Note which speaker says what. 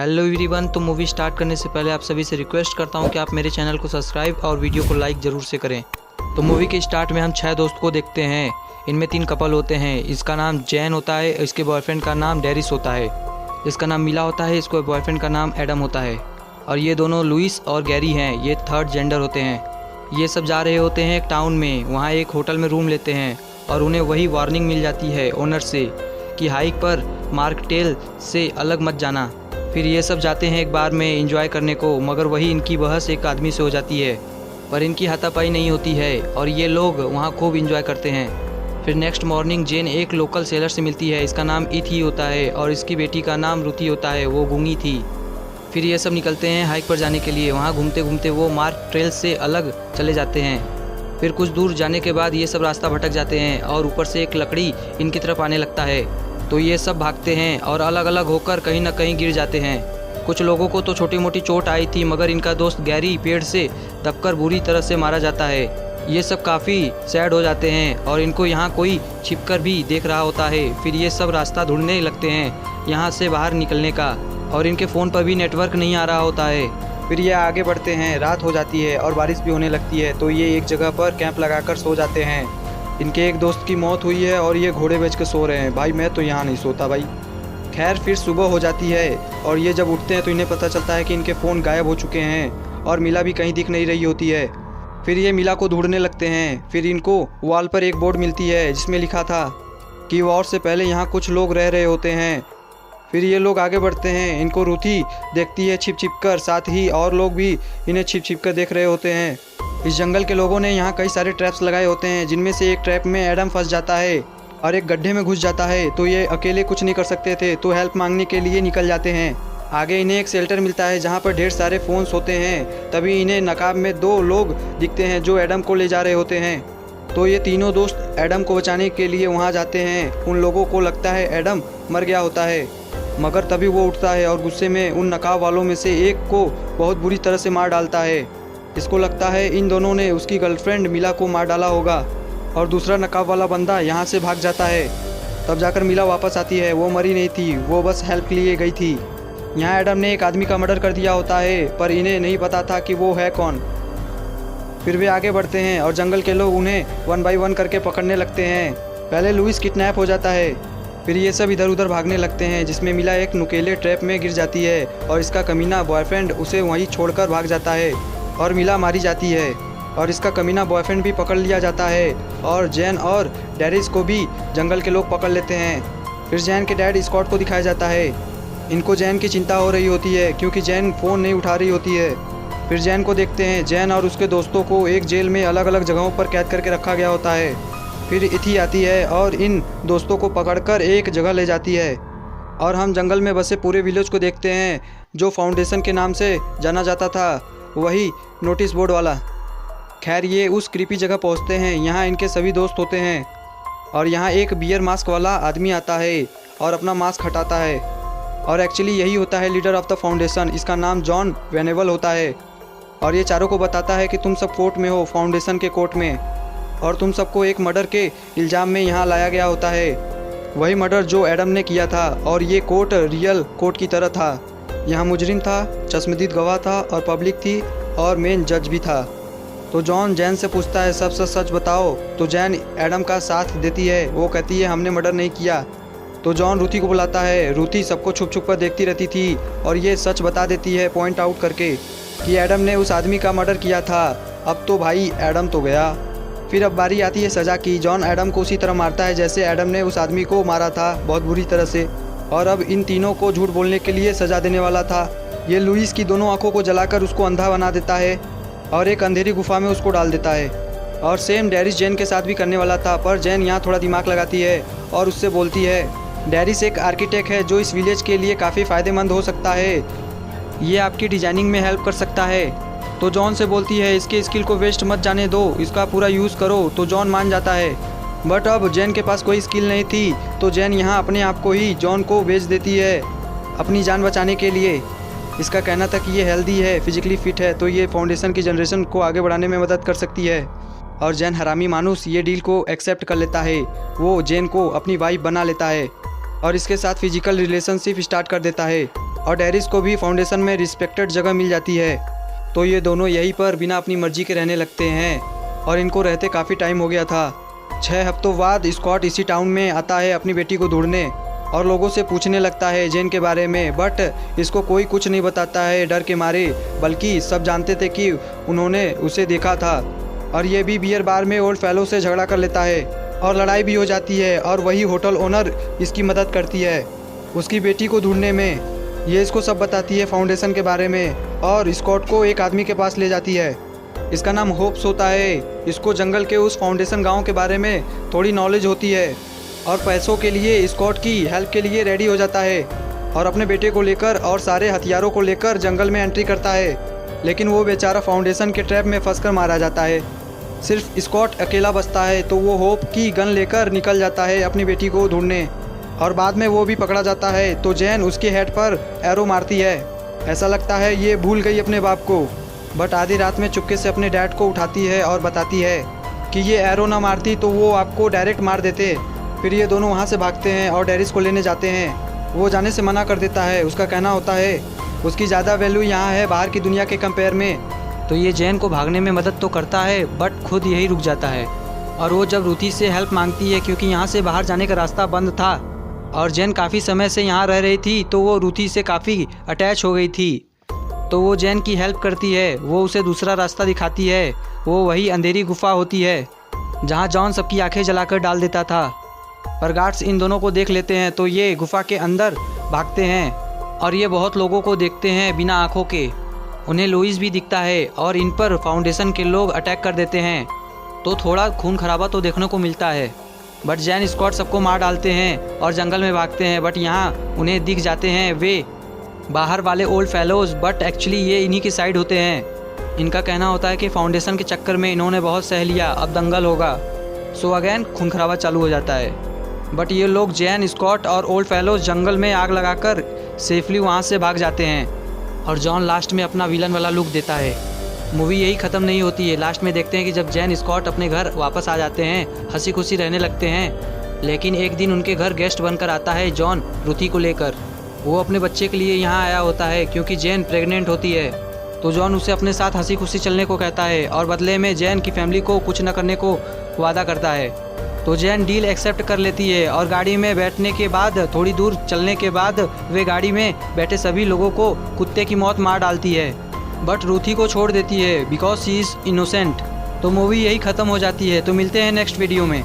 Speaker 1: Hello everyone. तो movie start करने से पहले आप सभी से रिक्वेस्ट करता हूं कि आप मेरे चैनल को सब्सक्राइब और वीडियो को लाइक ज़रूर से करें। तो मूवी के स्टार्ट में हम 6 दोस्त को देखते हैं। इनमें 3 कपल होते हैं। इसका नाम जैन होता है, इसके बॉयफ्रेंड का नाम डेरिस होता है। इसका नाम मिला होता है, इसके बॉयफ्रेंड का नाम एडम होता है। और ये दोनों लुइस और गैरी हैं, ये थर्ड जेंडर होते हैं। ये सब जा रहे होते हैं एक टाउन में। वहाँ एक होटल में रूम लेते हैं और उन्हें वही वार्निंग मिल जाती है ओनर से कि हाइक पर मार्कटेल से अलग मत जाना। फिर ये सब जाते हैं एक बार में एंजॉय करने को, मगर वही इनकी बहस एक आदमी से हो जाती है। पर इनकी हाथापाई नहीं होती है और ये लोग वहाँ खूब एंजॉय करते हैं। फिर नेक्स्ट मॉर्निंग जेन एक लोकल सेलर से मिलती है। इसका नाम इथी होता है और इसकी बेटी का नाम रुति होता है, वो गूंगी थी। फिर ये सब निकलते हैं हाइक पर जाने के लिए। वहाँ घूमते घूमते वो मार्क ट्रेल से अलग चले जाते हैं। फिर कुछ दूर जाने के बाद ये सब रास्ता भटक जाते हैं और ऊपर से एक लकड़ी इनकी तरफ आने लगता है। तो ये सब भागते हैं और अलग अलग होकर कहीं ना कहीं गिर जाते हैं। कुछ लोगों को तो छोटी मोटी चोट आई थी, मगर इनका दोस्त गैरी पेड़ से दबकर बुरी तरह से मारा जाता है। ये सब काफ़ी सैड हो जाते हैं और इनको यहाँ कोई छिपकर भी देख रहा होता है। फिर ये सब रास्ता ढूंढने लगते हैं यहाँ से बाहर निकलने का, और इनके फ़ोन पर भी नेटवर्क नहीं आ रहा होता है। फिर ये आगे बढ़ते हैं। रात हो जाती है और बारिश भी होने लगती है। तो ये एक जगह पर कैंप लगाकर सो जाते हैं। इनके एक दोस्त की मौत हुई है और ये घोड़े बेच के सो रहे हैं। भाई मैं तो यहाँ नहीं सोता भाई। खैर फिर सुबह हो जाती है और ये जब उठते हैं तो इन्हें पता चलता है कि इनके फ़ोन गायब हो चुके हैं और मिला भी कहीं दिख नहीं रही होती है। फिर ये मिला को ढूंढने लगते हैं। फिर इनको वॉल पर एक बोर्ड मिलती है जिसमें लिखा था कि वॉर से पहले यहाँ कुछ लोग रह रहे होते हैं। फिर ये लोग आगे बढ़ते हैं। इनको रुथी देखती है छिप छिप कर, साथ ही और लोग भी इन्हें छिप छिप कर देख रहे होते हैं। इस जंगल के लोगों ने यहाँ कई सारे ट्रैप्स लगाए होते हैं, जिनमें से एक ट्रैप में एडम फंस जाता है और एक गड्ढे में घुस जाता है। तो ये अकेले कुछ नहीं कर सकते थे, तो हेल्प मांगने के लिए निकल जाते हैं। आगे इन्हें एक शेल्टर मिलता है जहाँ पर ढेर सारे फ़ोन्स होते हैं। तभी इन्हें नकाब में 2 लोग दिखते हैं जो एडम को ले जा रहे होते हैं। तो ये तीनों दोस्त एडम को बचाने के लिए वहाँ जाते हैं। उन लोगों को लगता है एडम मर गया होता है, मगर तभी वो उठता है और गुस्से में उन नकाब वालों में से एक को बहुत बुरी तरह से मार डालता है। इसको लगता है इन दोनों ने उसकी गर्लफ्रेंड मिला को मार डाला होगा और दूसरा नकाब वाला बंदा यहाँ से भाग जाता है। तब जाकर मिला वापस आती है। वो मरी नहीं थी, वो बस हेल्प के लिए गई थी। यहाँ एडम ने एक आदमी का मर्डर कर दिया होता है, पर इन्हें नहीं पता था कि वो है कौन। फिर वे आगे बढ़ते हैं और जंगल के लोग उन्हें 1 बाय 1 करके पकड़ने लगते हैं। पहले लुइस किडनैप हो जाता है। फिर ये सब इधर उधर भागने लगते हैं, जिसमें मिला एक नुकीले ट्रैप में गिर जाती है और इसका कमीना बॉयफ्रेंड उसे वहीं छोड़कर भाग जाता है और मिला मारी जाती है और इसका कमीना बॉयफ्रेंड भी पकड़ लिया जाता है। और जैन और डेरिस को भी जंगल के लोग पकड़ लेते हैं। फिर जैन के डैड स्कॉट को दिखाया जाता है। इनको जैन की चिंता हो रही होती है क्योंकि जैन फ़ोन नहीं उठा रही होती है। फिर जैन को देखते हैं। जैन और उसके दोस्तों को एक जेल में अलग अलग जगहों पर कैद करके रखा गया होता है। फिर इथी आती है और इन दोस्तों को पकड़कर एक जगह ले जाती है और हम जंगल में बसे पूरे विलेज को देखते हैं, जो फाउंडेशन के नाम से जाना जाता था, वही नोटिस बोर्ड वाला। खैर ये उस क्रीपी जगह पहुंचते हैं। यहाँ इनके सभी दोस्त होते हैं और यहाँ एक बियर मास्क वाला आदमी आता है और अपना मास्क हटाता है और एक्चुअली यही होता है लीडर ऑफ द फाउंडेशन। इसका नाम जॉन वेनेबल होता है और ये चारों को बताता है कि तुम सब कोर्ट में हो, फाउंडेशन के कोर्ट में, और तुम सबको एक मर्डर के इल्ज़ाम में यहाँ लाया गया होता है, वही मर्डर जो एडम ने किया था। और ये कोर्ट रियल कोर्ट की तरह था। यहाँ मुजरिम था, चश्मदीद गवाह था और पब्लिक थी और मेन जज भी था। तो जॉन जैन से पूछता है सब सच बताओ। तो जैन एडम का साथ देती है। वो कहती है हमने मर्डर नहीं किया। तो जॉन रुथी को बुलाता है। रुथी सबको छुप छुप कर देखती रहती थी और ये सच बता देती है पॉइंट आउट करके कि एडम ने उस आदमी का मर्डर किया था। अब तो भाई एडम तो गया। फिर अब बारी आती है सज़ा की। जॉन एडम को उसी तरह मारता है जैसे एडम ने उस आदमी को मारा था, बहुत बुरी तरह से। और अब इन तीनों को झूठ बोलने के लिए सज़ा देने वाला था। ये लुइस की दोनों आंखों को जलाकर उसको अंधा बना देता है और एक अंधेरी गुफा में उसको डाल देता है। और सेम डेरिस जैन के साथ भी करने वाला था, पर जैन यहाँ थोड़ा दिमाग लगाती है और उससे बोलती है डेरिस एक आर्किटेक्ट है जो इस विलेज के लिए काफ़ी फ़ायदेमंद हो सकता है, ये आपकी डिजाइनिंग में हेल्प कर सकता है। तो जॉन से बोलती है इसके स्किल को वेस्ट मत जाने दो, इसका पूरा यूज़ करो। तो जॉन मान जाता है, बट अब जैन के पास कोई स्किल नहीं थी, तो जैन यहाँ अपने आप को ही जॉन को बेच देती है अपनी जान बचाने के लिए। इसका कहना था कि ये हेल्दी है, फिजिकली फिट है, तो ये फाउंडेशन की जनरेशन को आगे बढ़ाने में मदद कर सकती है। और जैन हरामी मानुस ये डील को एक्सेप्ट कर लेता है। वो जैन को अपनी वाइफ बना लेता है और इसके साथ फिजिकल रिलेशनशिप स्टार्ट कर देता है। और डेरिस को भी फाउंडेशन में रिस्पेक्टेड जगह मिल जाती है। तो ये दोनों यहीं पर बिना अपनी मर्जी के रहने लगते हैं और इनको रहते काफ़ी टाइम हो गया था। 6 हफ्तों बाद स्कॉट इसी टाउन में आता है अपनी बेटी को ढूंढने और लोगों से पूछने लगता है जेन के बारे में, बट इसको कोई कुछ नहीं बताता है डर के मारे, बल्कि सब जानते थे कि उन्होंने उसे देखा था। और ये भी बियर बार में ओल्ड फेलो से झगड़ा कर लेता है और लड़ाई भी हो जाती है और वही होटल ओनर इसकी मदद करती है उसकी बेटी को ढूंढने में। ये इसको सब बताती है फाउंडेशन के बारे में और स्कॉट को एक आदमी के पास ले जाती है। इसका नाम होप्स होता है। इसको जंगल के उस फाउंडेशन गांव के बारे में थोड़ी नॉलेज होती है और पैसों के लिए स्कॉट की हेल्प के लिए रेडी हो जाता है और अपने बेटे को लेकर और सारे हथियारों को लेकर जंगल में एंट्री करता है। लेकिन वो बेचारा फाउंडेशन के ट्रैप में फंसकर मारा जाता है। सिर्फ स्कॉट अकेला बचता है तो वो होप की गन लेकर निकल जाता है अपनी बेटी को ढूंढने और बाद में वो भी पकड़ा जाता है। तो जैन उसके हेड पर एरो मारती है। ऐसा लगता है ये भूल गई अपने बाप को, बट आधी रात में चुपके से अपने डैड को उठाती है और बताती है कि ये एरो ना मारती तो वो आपको डायरेक्ट मार देते। फिर ये दोनों वहाँ से भागते हैं और डेरिस को लेने जाते हैं। वो जाने से मना कर देता है। उसका कहना होता है उसकी ज़्यादा वैल्यू यहाँ है बाहर की दुनिया के कंपेयर में। तो ये जैन को भागने में मदद तो करता है बट खुद यही रुक जाता है। और वो जब रूथी से हेल्प मांगती है क्योंकि यहाँ से बाहर जाने का रास्ता बंद था और जैन काफ़ी समय से यहाँ रह रही थी तो वो रूथी से काफ़ी अटैच हो गई थी। तो वो जैन की हेल्प करती है। वो उसे दूसरा रास्ता दिखाती है। वो वही अंधेरी गुफा होती है जहाँ जॉन सबकी आंखें जलाकर डाल देता था। पर गार्ड्स इन दोनों को देख लेते हैं तो ये गुफा के अंदर भागते हैं और ये बहुत लोगों को देखते हैं बिना आँखों के। उन्हें लुइस भी दिखता है और इन पर फाउंडेशन के लोग अटैक कर देते हैं। तो थोड़ा खून खराबा तो देखने को मिलता है, बट जैन स्कॉट सबको मार डालते हैं और जंगल में भागते हैं। बट यहाँ उन्हें दिख जाते हैं वे बाहर वाले ओल्ड फेलोज, बट एक्चुअली ये इन्हीं की साइड होते हैं। इनका कहना होता है कि फाउंडेशन के चक्कर में इन्होंने बहुत सह लिया, अब दंगल होगा। सो अगेन खून खराबा चालू हो जाता है। बट ये लोग जैन, स्कॉट और ओल्ड फेलोज जंगल में आग लगाकर सेफली वहाँ से भाग जाते हैं और जॉन लास्ट में अपना विलन वाला लुक देता है। मूवी यही ख़त्म नहीं होती है। लास्ट में देखते हैं कि जब जैन स्कॉट अपने घर वापस आ जाते हैं, हंसी खुशी रहने लगते हैं। लेकिन एक दिन उनके घर गेस्ट बनकर आता है जॉन रूथी को लेकर। वो अपने बच्चे के लिए यहाँ आया होता है क्योंकि जैन प्रेग्नेंट होती है। तो जॉन उसे अपने साथ हंसी खुशी चलने को कहता है और बदले में जैन की फैमिली को कुछ न करने को वादा करता है। तो जैन डील एक्सेप्ट कर लेती है और गाड़ी में बैठने के बाद थोड़ी दूर चलने के बाद वे गाड़ी में बैठे सभी लोगों को कुत्ते की मौत मार डालती है, बट रूथी को छोड़ देती है बिकॉज शी इज़ इनोसेंट। तो मूवी यही ख़त्म हो जाती है। तो मिलते हैं नेक्स्ट वीडियो में।